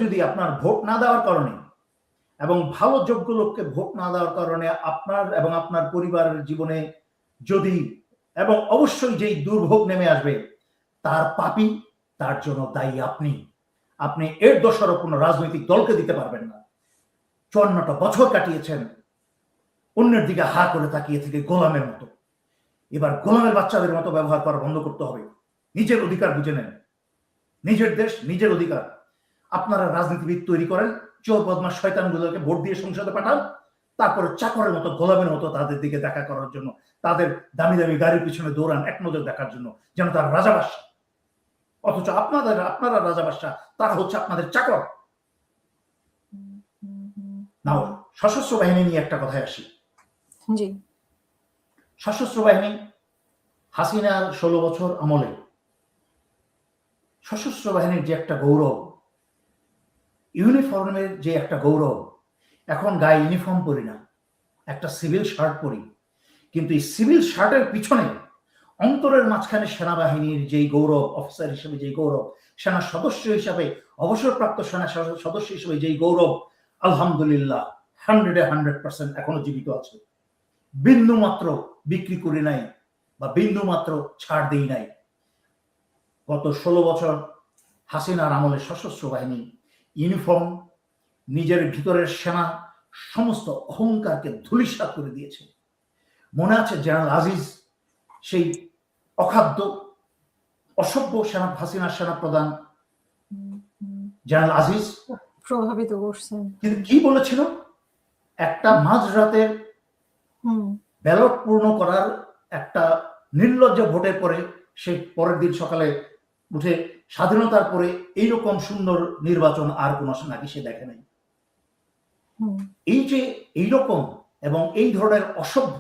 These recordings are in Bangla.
যদি আপনার ভোট না দেওয়ার কারণে এবং ভালো যোগ্য লোককে ভোট না দেওয়ার কারণে আপনার এবং আপনার পরিবারের জীবনে যদি এবং অবশ্যই যেই দুর্ভোগ নেমে আসবে, তার পাপী, তার জন্য দায়ী আপনি। আপনি এর দোষারোপ কোনো রাজনৈতিক দলকে দিতে পারবেন না। 54টা বছর কাটিয়েছেন অন্যের দিকে হা করে তাকিয়ে থেকে গোলামের মতো। এবার গোলামের বাচ্চাদের মতো ব্যবহার করা বন্ধ করতে হবে। নিজের অধিকার বুঝে নেন। নিজের দেশ, নিজের অধিকার। আপনারা রাজনীতিবিদ তৈরি করেন, চোর বদমাশ শয়তানগুলোকে ভোট দিয়ে সংসদে পাঠান, তারপরে চাকরের মতো গোলামের মতো তাদের দিকে দেখা করার জন্য, তাদের দামি দামি গাড়ির পিছনে দৌড়ান এক নজর দেখার জন্য, যেন তারা রাজা বাদশা। অথচ আপনারা রাজা বাদশা, তারা হচ্ছে আপনাদের চাকর। নাও সশস্ত্র বাহিনী নিয়ে একটা কথায় আসি। জি। সশস্ত্র বাহিনী হাসিনার 16 বছর আমলে সশস্ত্র বাহিনীর যে একটা গৌরব, ইউনিফর্মের যে একটা গৌরব, এখন গায়ে ইউনিফর্ম পরি না, একটা সিভিল শার্ট পরি, কিন্তু এই সিভিল শার্টের পিছনে অন্তরের মাঝখানে সেনাবাহিনীর যেই গৌরব, অফিসার হিসেবে যেই গৌরব, সেনা সদস্য হিসাবে, অবসরপ্রাপ্ত সেনা সদস্য হিসেবে যেই গৌরব, আলহামদুলিল্লাহ 100% এখনো জীবিত আছে। বিন্দু মাত্র বিক্রি করি নাই বা বিন্দু মাত্র ছাড় দেই নাই। গত 16 বছর হাসিনার আমলে সশস্ত্র বাহিনী ইউনিফর্ম, নিজের ভিতরের সেনা সমস্ত অহংকারকে ধূলিসাৎ করে দিয়েছে। মনে আছে জেনারেল আজিজ, সেই অখাদ্য অসভ্য সেনা, হাসিনার সেনা প্রধান জেনারেল আজিজ প্রভাবিত করছেন। কিন্তু কি বলেছিল? একটা মাঝরাতের ব্যালট পূর্ণ করার একটা নির্লজ্জ ভোটের পরে, সেই পরের দিন সকালে উঠে স্বাধীনতার পরে এইরকম সুন্দর নির্বাচন আর কোন নাকি সে দেখে নাই। এই যে এইরকম এবং এই ধরনের অসভ্য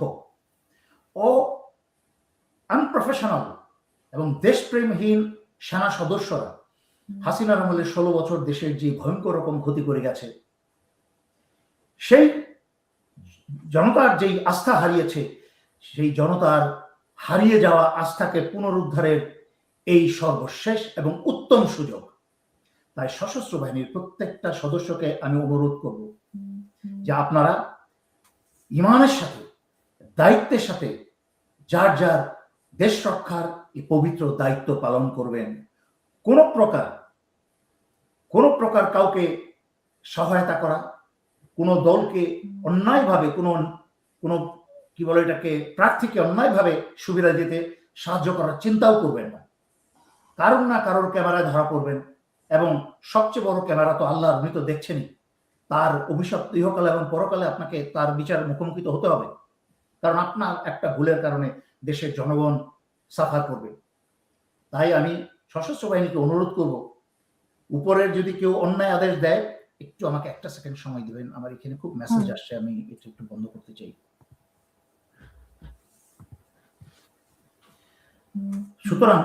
ও আনপ্রফেশনাল এবং দেশপ্রেমহীন সেনা সদস্যরা হাসিনার আমলে 16 বছর দেশের যে ভয়ঙ্কর রকম ক্ষতি করে গেছে, সেই জনতার যেই আস্থা হারিয়েছে, সেই জনতার হারিয়ে যাওয়া আস্থাকে পুনরুদ্ধারের এই সর্বশেষ এবং উত্তম সুযোগ। তাই সশস্ত্র বাহিনীর প্রত্যেকটা সদস্যকে আমি অনুরোধ করব যে আপনারা ইমানের সাথে, দায়িত্বের সাথে যার যার দেশ রক্ষার এই পবিত্র দায়িত্ব পালন করবেন। কোন প্রকার কাউকে সহায়তা করা, কোন দলকে অন্যায়ভাবে, কোন কি বলে এটাকে, প্রার্থীকে অন্যায়ভাবে সুবিধা দিতে সাহায্য করার চিন্তাও করবেন না। কারণ না কারোর ক্যামেরায় ধরা পড়বেন, এবং সবচেয়ে বড় ক্যামেরা তো আল্লাহর, উনি তো দেখছেনই। তার অভিশাপ ইহকালে এবং পরকালে আপনাকে তার বিচার মুখোমুখি হতে হবে, কারণ আপনার একটা ভুলের কারণে দেশের জনগণ সাফার করবে। তাই আমি সশস্ত্র বাহিনীকে অনুরোধ করব, উপরের যদি কেউ অন্যায় আদেশ দেয়, একটু আমাকে একটা সেকেন্ড সময় দিবেন, আমার এখানে খুব মেসেজ আসছে, আমি এটা একটু বন্ধ করতে চাই। সুতরাং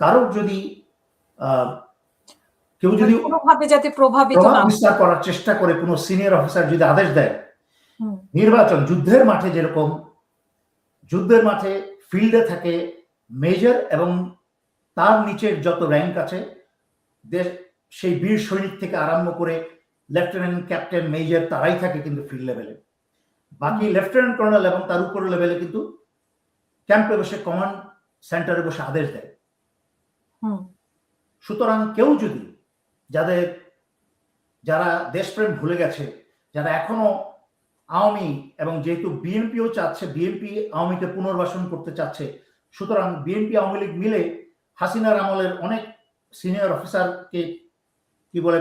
কারোর যদি কেউ যদি কোনোভাবে যাতে প্রভাবিত না বিস্তার করার চেষ্টা করে, কোনো সিনিয়র অফিসার যদি আদেশ দেয়, নির্বাচন যুদ্ধের মাঠে যেরকম, যুদ্ধের মাঠে ফিল্ডে থাকে মেজর এবং তার নিচের যত র্যাঙ্ক আছে, সেই বীর সৈনিক থেকে আরম্ভ করে লেফটেন্যান্ট, ক্যাপ্টেন, মেজর, তারাই থাকে কিন্তু ফিল্ড লেভেলে। বাকি লেফটেন্যান্ট কর্নেল এবং তার উপর লেভেলে কিন্তু ক্যাম্পে বসে, কমান্ড সেন্টারে বসে আদেশ দেয়। সুতরাং কেউ যদি, যারা দেশপ্রেম ভুলে গেছে, যারা এখনো আওয়ামী, এবং যেহেতু বিএনপিও চাচ্ছে, বিএনপি আওয়ামীকে পুনর্বাসন করতে চাচ্ছে, সুতরাং বিএনপি আওয়ামী লীগ মিলে হাসিনার আমলের অনেক সিনিয়র অফিসারকে কি বলে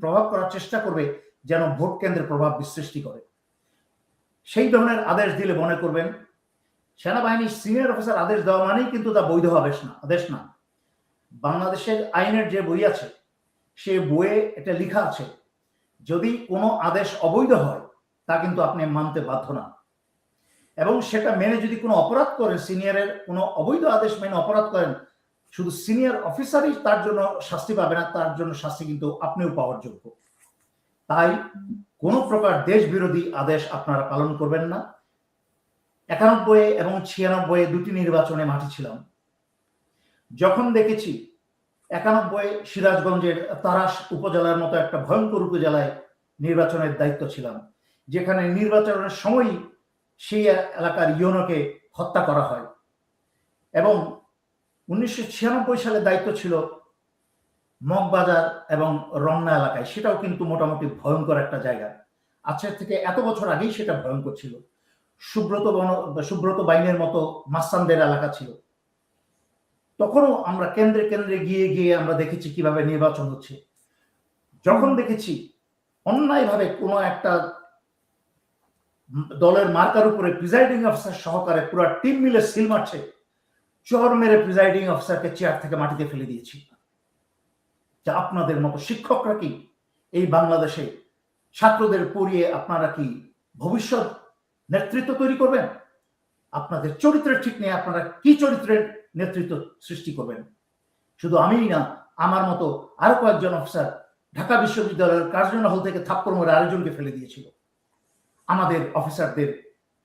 প্রভাব করার চেষ্টা করবে, যেন ভোট কেন্দ্রে প্রভাব সৃষ্টি করে। সেই ধরনের আদেশ দিলে মনে করবেন সেনাবাহিনীর সিনিয়র অফিসার আদেশ দেওয়া মানেই কিন্তু তা বৈধ আদেশ না। বাংলাদেশের আইনের যে বই আছে, সে বইয়ে এটা লেখা আছে, যদি কোনো আদেশ অবৈধ হয় তা কিন্তু আপনি মানতে বাধ্য না, এবং সেটা মেনে যদি কোনো অপরাধ করেন, সিনিয়রের কোনো অবৈধ আদেশ মেনে অপরাধ করেন, শুধু সিনিয়র অফিসারই তার জন্য শাস্তি পাবে না, তার জন্য শাস্তি কিন্তু আপনিও পাওয়ার যোগ্য। তাই কোনো প্রকার দেশ বিরোধী আদেশ আপনারা পালন করবেন না। 91 এবং 96 দুটি নির্বাচনে মাঠে ছিলাম, যখন দেখেছি 91 সিরাজগঞ্জের তারাস উপজেলার মতো একটা ভয়ঙ্কর উপজেলায় নির্বাচনের দায়িত্ব ছিলাম, যেখানে নির্বাচনের সময়ই সেই এলাকার ইউনোকে হত্যা করা হয়। এবং 1996 সালে দায়িত্ব ছিল মগবাজার এবং রমনা এলাকায়, সেটাও কিন্তু মোটামুটি ভয়ঙ্কর একটা জায়গা। আজকের থেকে এত বছর আগেই সেটা ভয়ঙ্কর ছিল। সুব্রত বাইনের মতো মাস্তানদের এলাকা ছিল। তখনও আমরা কেন্দ্রে কেন্দ্রে গিয়ে গিয়ে আমরা দেখেছি কিভাবে নির্বাচন হচ্ছে। যখন দেখেছি অন্যায়ভাবে কোনো একটা দলের মার্কার উপরে প্রিজাইডিং অফিসার সহকারে পুরো টিম মিলে সিল মারছে, চর মেরে প্রিজাইডিং অফিসারকে চেয়ার থেকে মাটিতে ফেলে দিয়েছি। যে আপনাদের মতো শিক্ষকরা কি এই বাংলাদেশে ছাত্রদের পড়িয়ে আপনারা কি ভবিষ্যৎ নেতৃত্ব তৈরি করবেন? আপনাদের চরিত্রের ঠিক নেই, আপনারা কি চরিত্রের নেতৃত্ব সৃষ্টি করবেন? শুধু আমিই না, আমার মতো আরো কয়েকজন অফিসার ঢাকা বিশ্ববিদ্যালয়ের কার্জন হল থেকে থাপ্পড় মেরে আরেকজনকে ফেলে দিয়েছিল। আমাদের অফিসারদের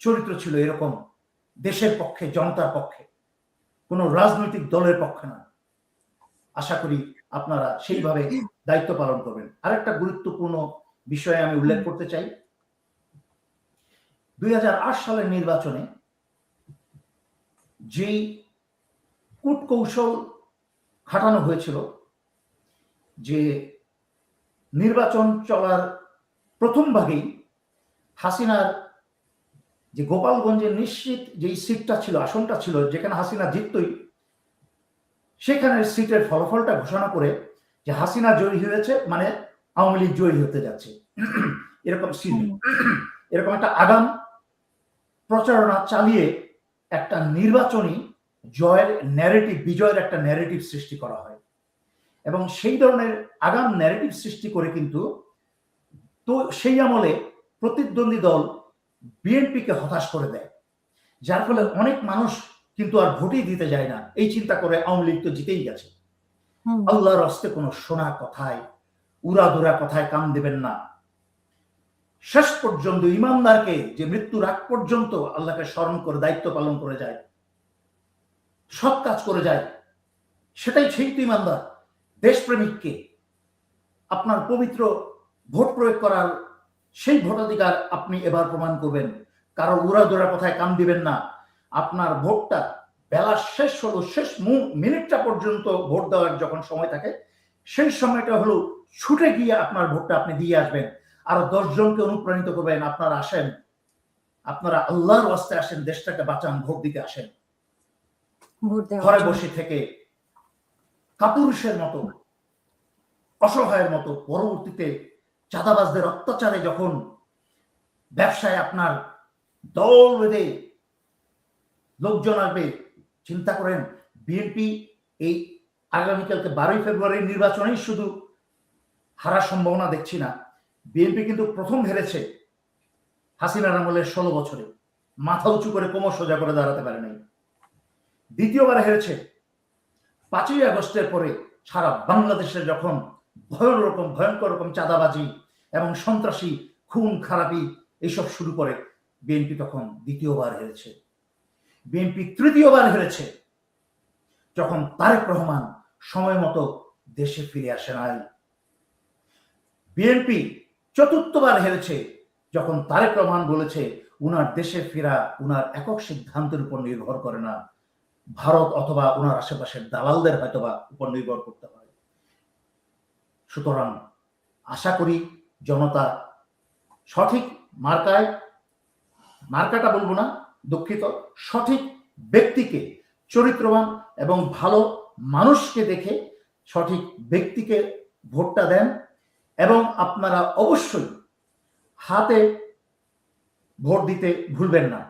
চরিত্র ছিল এরকম, দেশের পক্ষে, জনতার পক্ষে, কোনো রাজনৈতিক দলের পক্ষে না। আশা করি আপনারা সেইভাবে দায়িত্ব পালন করবেন। আরেকটা গুরুত্বপূর্ণ বিষয়ে আমি উল্লেখ করতে চাই, 2008 সালের নির্বাচনে যেই কূটকৌশল খাটানো হয়েছিল, যে নির্বাচন চলার প্রথম ভাগেই হাসিনার যে গোপালগঞ্জের নিশ্চিত যেই সিটটা ছিল, আসনটা ছিল যেখানে হাসিনা জিততই, সেখানের সিটের ফলাফলটা ঘোষণা করে যে হাসিনা জয়ী হয়েছে মানে আওয়ামী লীগ জয়ী হতে যাচ্ছে, এরকম একটা আগাম প্রচারণা চালিয়ে একটা নির্বাচনী জয়ের ন্যারেটিভ, বিজয়ের একটা ন্যারেটিভ সৃষ্টি করা হয়। এবং সেই ধরনের আগাম ন্যারেটিভ সৃষ্টি করে কিন্তু তো সেই আমলে প্রতিদ্বন্দ্বী দল বিএনপিকে হতাশ করে দেয়, যার ফলে অনেক মানুষ কিন্তু আর ভোটই দিতে যায় না, এই চিন্তা করে আওয়ামী লীগ তো জিতেই গেছে। আল্লাহর হস্তে কোনো শোনা কথায়, উড়াদুরা কথায় কান দেবেন না। শেষ পর্যন্ত ইমানদারকে, যে মৃত্যুর আগ পর্যন্ত আল্লাহকে স্মরণ করে দায়িত্ব পালন করে যায়, সৎ কাজ করে যায়, সেটাই সেই তো ইমানদার। দেশপ্রেমিককে আপনার পবিত্র ভোট প্রয়োগ করার সেই ভোটাধিকার আপনি এবার প্রমাণ করবেন। কারো উড়াদুরা কথায় কান দিবেন না। আপনার ভোটটা বেলা শেষ হলো, শেষ মিনিটটা পর্যন্ত ভোট দেওয়ার যখন সময় থাকে, সেই সময়টা হলো ছুটে গিয়ে আপনার ভোটটা আপনি দিয়ে আসবেন। আর 10 জনকে অনুপ্রাণিত করবেন, আপনারা আসেন, আপনারা আল্লাহর ওয়াস্তে আসেন, দেশটাকে বাঁচান, ভোট দিতে আসেন। ঘরে বসে থেকে কাপুরুষের মতো, অসহায়ের মতো পরবর্তীতে চাঁদাবাজদের অত্যাচারে যখন ব্যবসায় আপনার দল বেঁধে লোকজন আসবে, চিন্তা করেন বিএনপি এই আগামীকালকে 12 ফেব্রুয়ারির নির্বাচনেই শুধু হারার সম্ভাবনা দেখছি না। বিএনপি কিন্তু প্রথম হেরেছে হাসিনার আমলের 16 বছরে, মাথা উঁচু করে কোমর সোজা করে দাঁড়াতে পারে নাই। দ্বিতীয়বার হেরেছে 5ই আগস্টের পরে সারা বাংলাদেশে যখন ভয়ঙ্কর রকম চাঁদাবাজি এবং সন্ত্রাসী, খুন খারাপি এইসব শুরু করে, বিএনপি তখন দ্বিতীয়বার হেরেছে। বিএনপি তৃতীয়বার হেরেছে যখন তারেক রহমান সময় মতো দেশে ফিরে আসে নাই। বিএনপি চতুর্থবার হেরেছে যখন তারেক রহমান বলেছে উনার দেশে ফেরা উনার একক সিদ্ধান্তের উপর নির্ভর করে না, ভারত অথবা ওনার আশেপাশের দালালদের হয়তোবা উপর নির্ভর করতে হয়। সুতরাং আশা করি জনতা সঠিক মার্কাটা বলবো না, দুঃখিত, সঠিক ব্যক্তিকে, চরিত্রবান এবং ভালো মানুষকে দেখে সঠিক ব্যক্তিকে ভোটটা দেন। এবং আপনারা অবশ্যই হাতে ভোট দিতে ভুলবেন না।